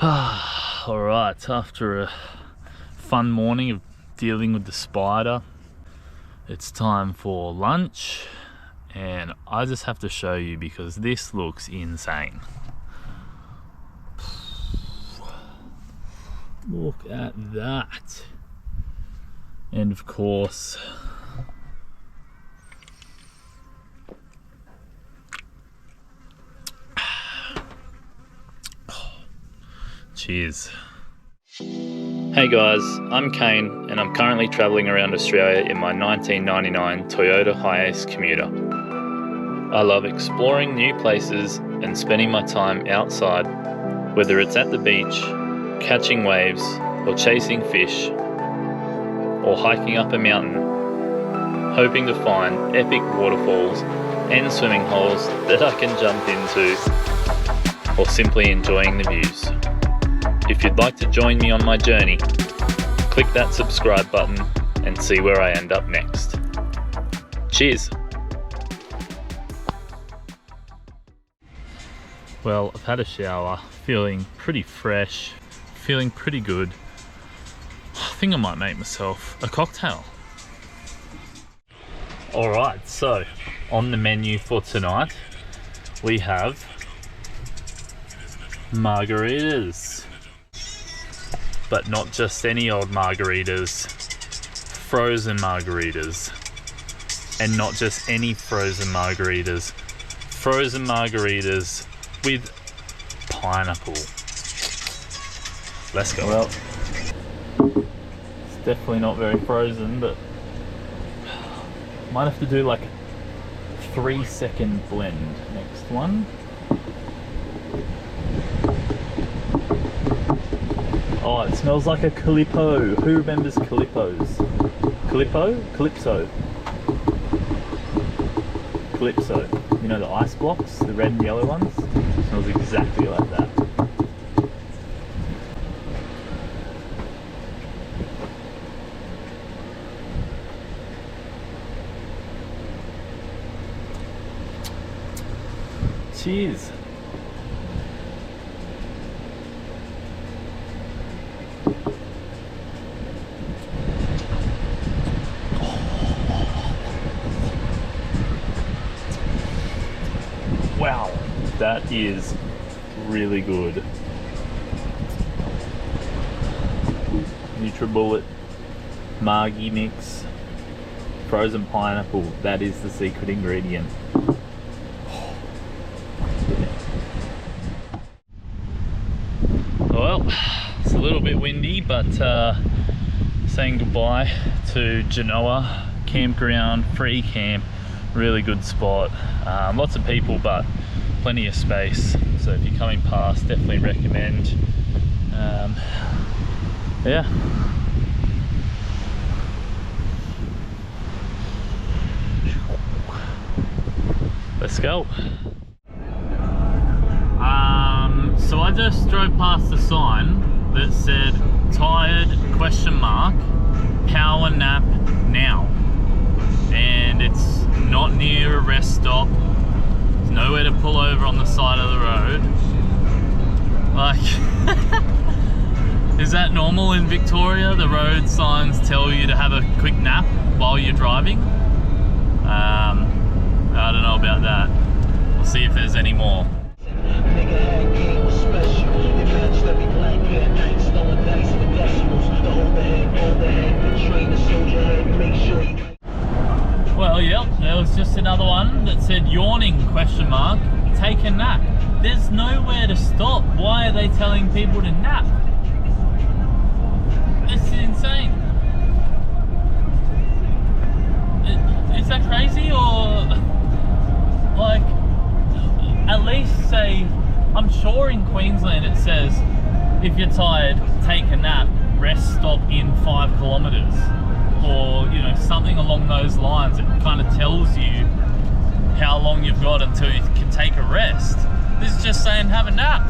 Alright, after a fun morning of dealing with the spider, it's time for lunch, and I just have to show you because this looks insane. Look at that. And of course, cheers. Hey guys, I'm Kane and I'm currently travelling around Australia in my 1999 Toyota Hiace commuter. I love exploring new places and spending my time outside, whether it's at the beach, catching waves, or chasing fish, or hiking up a mountain, hoping to find epic waterfalls and swimming holes that I can jump into, or simply enjoying the views. If you'd like to join me on my journey, click that subscribe button and see where I end up next. Cheers! Well, I've had a shower, feeling pretty fresh, feeling pretty good. I think I might make myself a cocktail. Alright, so on the menu for tonight we have margaritas. But not just any old margaritas, frozen margaritas. And not just any frozen margaritas with pineapple. Let's go. Well, it's definitely not very frozen, but might have to do like a 3-second blend. Next one. Oh, it smells like a Calippo. Who remembers Calippos? Calippo? Calypso. Calypso. You know the ice blocks? The red and yellow ones? It smells exactly like that. Cheers. Wow, that is really good. NutriBullet, Margie mix, frozen pineapple, that is the secret ingredient. Well, it's a little bit windy, but saying goodbye to Genoa campground, free camp, really good spot. Lots of people, but plenty of space. So if you're coming past, definitely recommend. Yeah. Let's go. So I just drove past the sign that said tired ? Power nap now. And it's not near a rest stop. There's nowhere to pull over on the side of the road. Like, is that normal in Victoria? The road signs tell you to have a quick nap while you're driving? I don't know about that. We'll see if there's any more. Well, yep, there was just another one that said yawning ? Take a nap. There's nowhere to stop. Why are they telling people to nap? This is insane. Is that crazy, or like, at least say, I'm sure in Queensland it says if you're tired, take a nap, rest stop in 5 kilometres. Or, you know, something along those lines. It kind of tells you how long you've got until you can take a rest. This is just saying have a nap.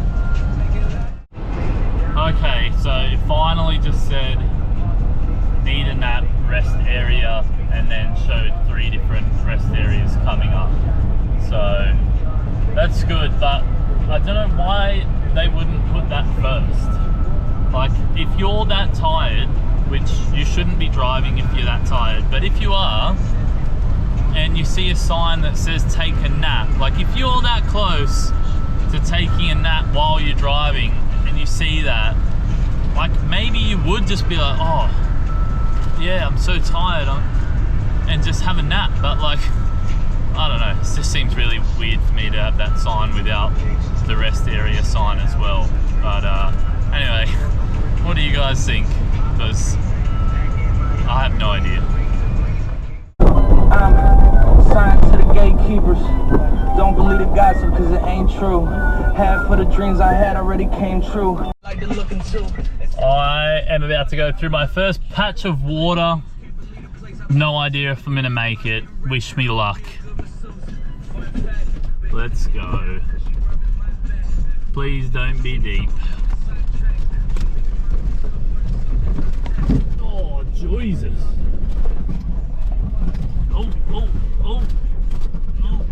Okay, so it finally just said need a nap, rest area, and then showed 3 different rest areas coming up. So that's good, but I don't know why they wouldn't put that first. if you're that tired, which you shouldn't be driving if you're that tired, but if you are, and you see a sign that says take a nap, like if you're that close to taking a nap while you're driving and you see that, like maybe you would just be like, oh yeah, I'm so tired, and just have a nap. But like, I don't know, it just seems really weird for me to have that sign without the rest area sign as well. But anyway, what do you guys think? Because I have no idea. I'm signed to the gatekeepers. Don't believe the gossip because it ain't true. Half of the dreams I had already came true. Like to look into. I am about to go through my first patch of water. No idea if I'm gonna make it. Wish me luck. Let's go. Please don't be deep. Oh, Jesus. Oh, oh, oh, oh.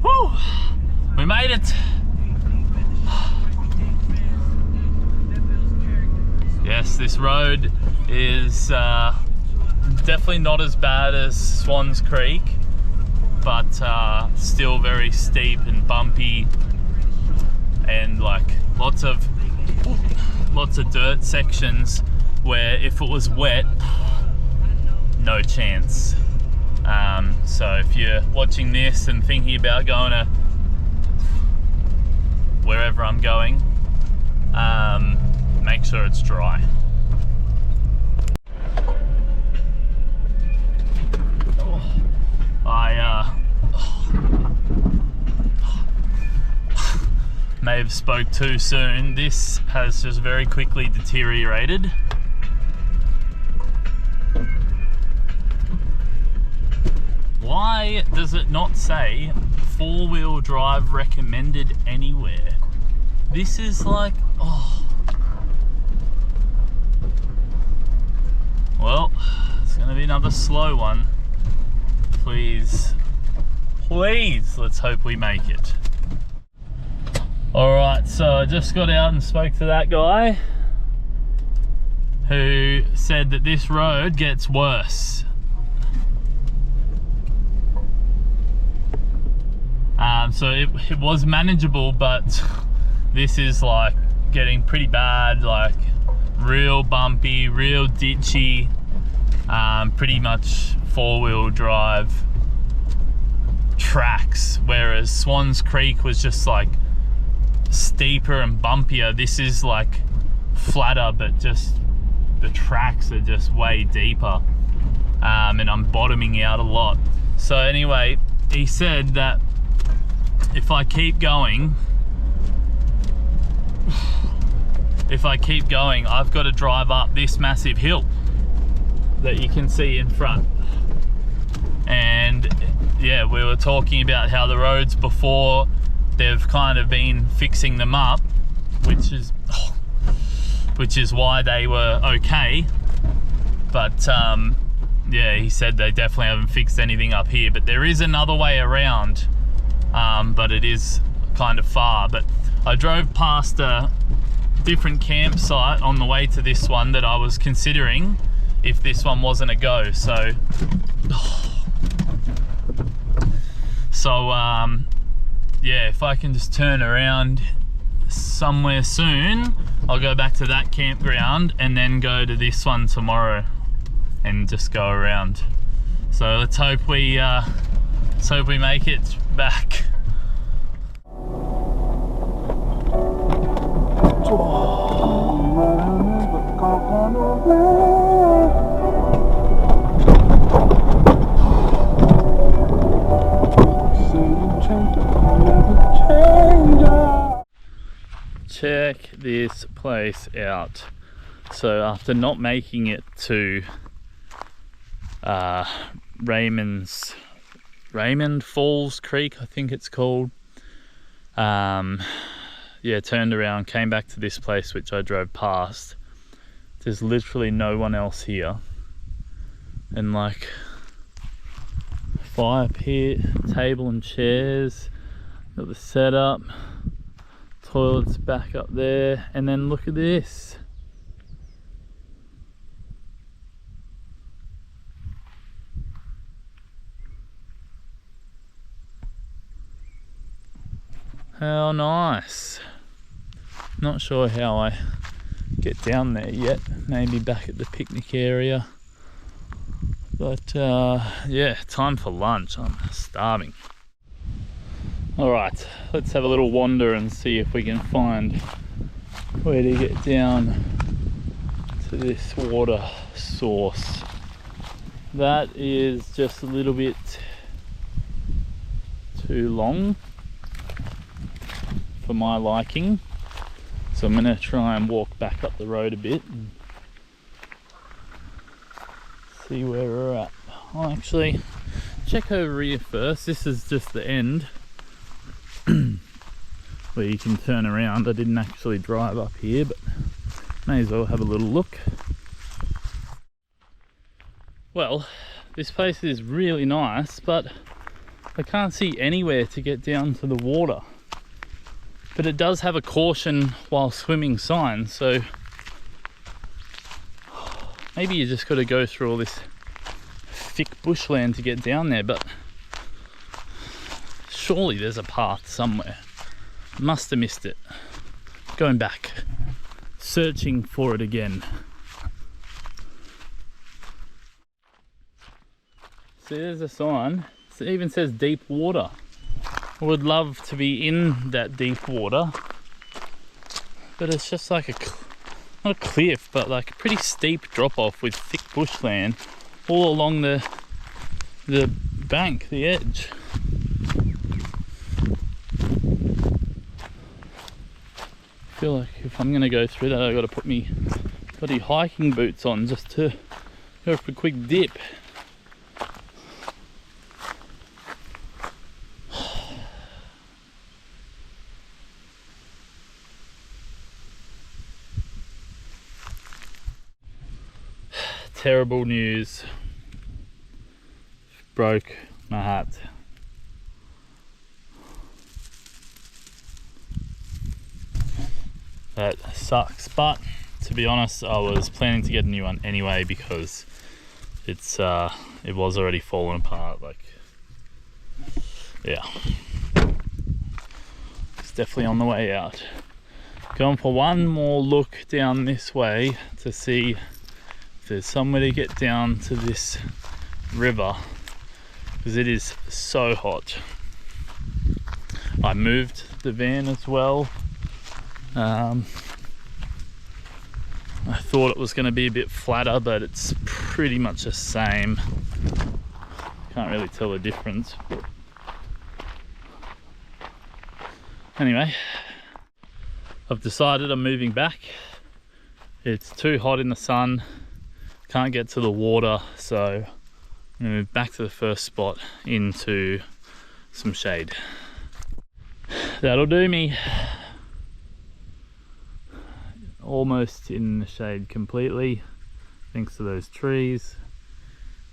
Whew. We made it. Yes, this road is definitely not as bad as Swans Creek, but still very steep and bumpy, and like lots of dirt sections where if it was wet, no chance. So if you're watching this and thinking about going to wherever I'm going, make sure it's dry. May have spoke too soon. This has just very quickly deteriorated. Why does it not say 4-wheel drive recommended anywhere? This is like, oh. Well, it's gonna be another slow one. Please, please, let's hope we make it. All right, so I just got out and spoke to that guy who said that this road gets worse. So it was manageable, but this is like getting pretty bad, like real bumpy, real ditchy, pretty much 4-wheel drive tracks, whereas Swans Creek was just like steeper and bumpier. This is like flatter, but just the tracks are just way deeper, and I'm bottoming out a lot. So anyway, he said that if I keep going, I've got to drive up this massive hill that you can see in front. And yeah, we were talking about how the roads before, they've kind of been fixing them up, which is why they were okay. But yeah, he said they definitely haven't fixed anything up here, but there is another way around, but it is kind of far. But I drove past a different campsite on the way to this one that I was considering if this one wasn't a go. So yeah, if I can just turn around somewhere soon, I'll go back to that campground and then go to this one tomorrow and just go around. So let's hope we make it back. Check this place out. So after not making it to Raymond Falls Creek, I think it's called, yeah, turned around, came back to this place which I drove past. There's literally no one else here, and like fire pit, table and chairs, got the setup, Toilet's back up there, and then look at this. How nice. Not sure how I get down there yet. Maybe back at the picnic area. But yeah, time for lunch. I'm starving. Alright, let's have a little wander and see if we can find where to get down to this water source. That is just a little bit too long for my liking, so I'm going to try and walk back up the road a bit and see where we're at. I'll actually check over here first. This is just the end where you can turn around. I didn't actually drive up here, but may as well have a little look. Well, this place is really nice, but I can't see anywhere to get down to the water. But it does have a caution while swimming sign, so maybe you just got to go through all this thick bushland to get down there, but surely there's a path somewhere. Must have missed it. Going back, searching for it again. See, there's a sign. It even says deep water. I would love to be in that deep water, but it's just like not a cliff, but like a pretty steep drop off with thick bushland all along the bank, the edge. I feel like if I'm gonna go through that, I've got to put me bloody hiking boots on just to go for a quick dip. Terrible news. Broke my hat. That sucks, but to be honest, I was planning to get a new one anyway because it was already falling apart. Like, yeah, it's definitely on the way out. Going for one more look down this way to see if there's somewhere to get down to this river, because it is so hot. I moved the van as well. I thought it was going to be a bit flatter, but it's pretty much the same. Can't really tell the difference. But anyway, I've decided I'm moving back. It's too hot in the sun, can't get to the water, so I'm going to move back to the first spot into some shade. That'll do me. Almost in the shade completely, thanks to those trees.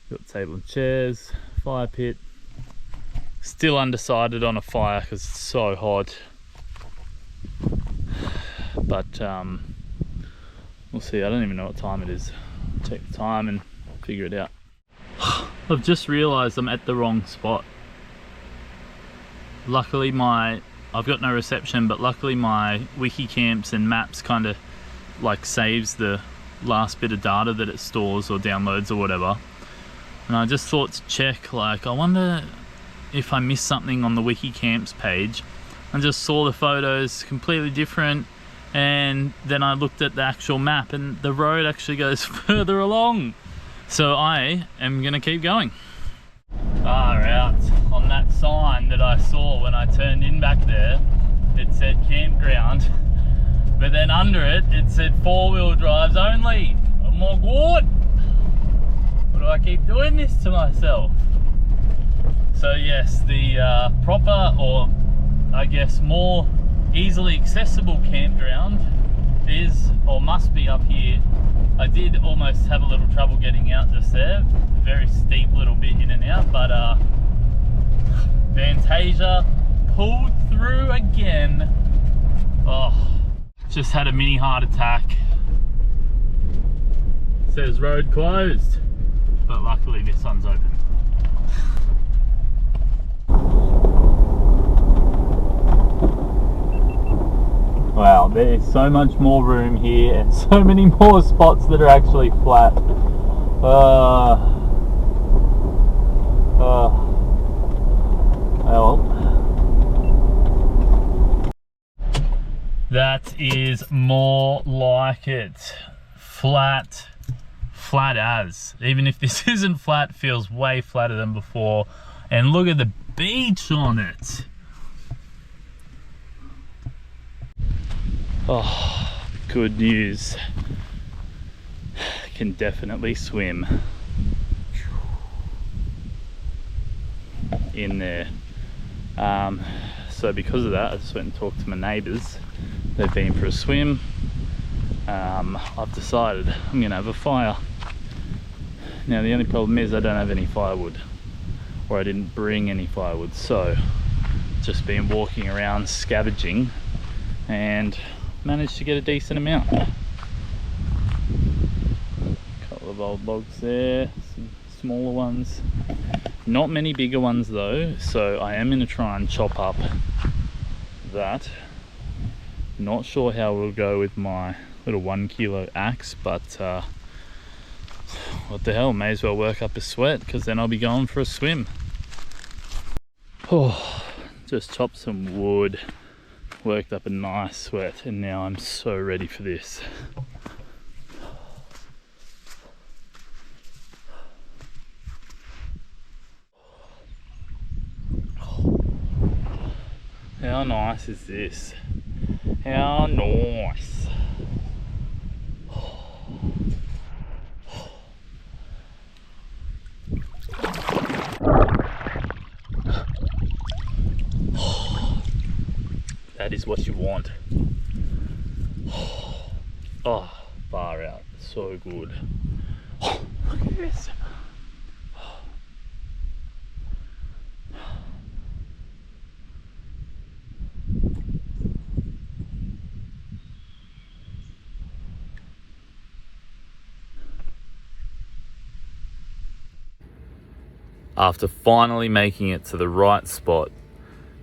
Got table and chairs, fire pit. Still undecided on a fire because it's so hot. But we'll see. I don't even know what time it is. Check the time and figure it out. I've just realised I'm at the wrong spot. Luckily I've got no reception, but luckily my wiki camps and maps kind of like saves the last bit of data that it stores or downloads or whatever. And I just thought to check, like, I wonder if I missed something on the wiki camps page. I just saw the photos completely different, and then I looked at the actual map and the road actually goes further along. So I am gonna keep going. Far out. On that sign that I saw when I turned in back there, it said campground, but then under it, it said 4-wheel drives only. Oh my god! Why do I keep doing this to myself? So yes, the proper, or I guess more easily accessible campground is, or must be, up here. I did almost have a little trouble getting out just there. Very steep little bit in and out, but Vantasia pulled through again. Oh, Just had a mini heart attack. Says road closed, but luckily this one's open. Wow, there's so much more room here and so many more spots that are actually flat. Well, that is more like it. Flat as. Even if this isn't flat, feels way flatter than before. And look at the beach on it. Oh, good news. Can definitely swim in there. So because of that, I just went and talked to my neighbours. They've been for a swim. I've decided I'm gonna have a fire. Now the only problem is I don't have any firewood, or I didn't bring any firewood, so just been walking around scavenging and managed to get a decent amount. Couple of old logs there, some smaller ones, not many bigger ones though, so I am going to try and chop up that. Not sure how we'll go with my little 1 kilo axe, but what the hell, may as well work up a sweat, because then I'll be going for a swim. Oh, just chopped some wood, worked up a nice sweat, and now I'm so ready for this. How nice is this? How nice. That is what you want. Oh, far out. So good. Oh, look at this. After finally making it to the right spot,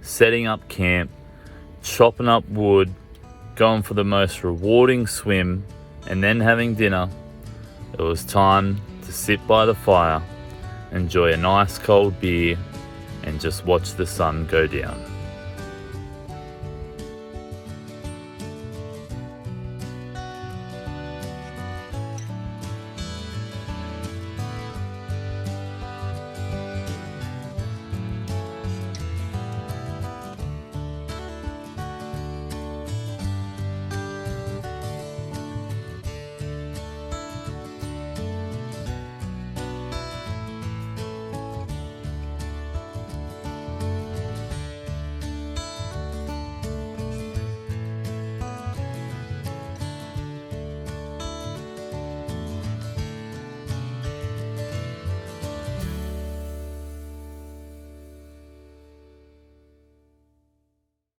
setting up camp, chopping up wood, going for the most rewarding swim, and then having dinner, it was time to sit by the fire, enjoy a nice cold beer, and just watch the sun go down.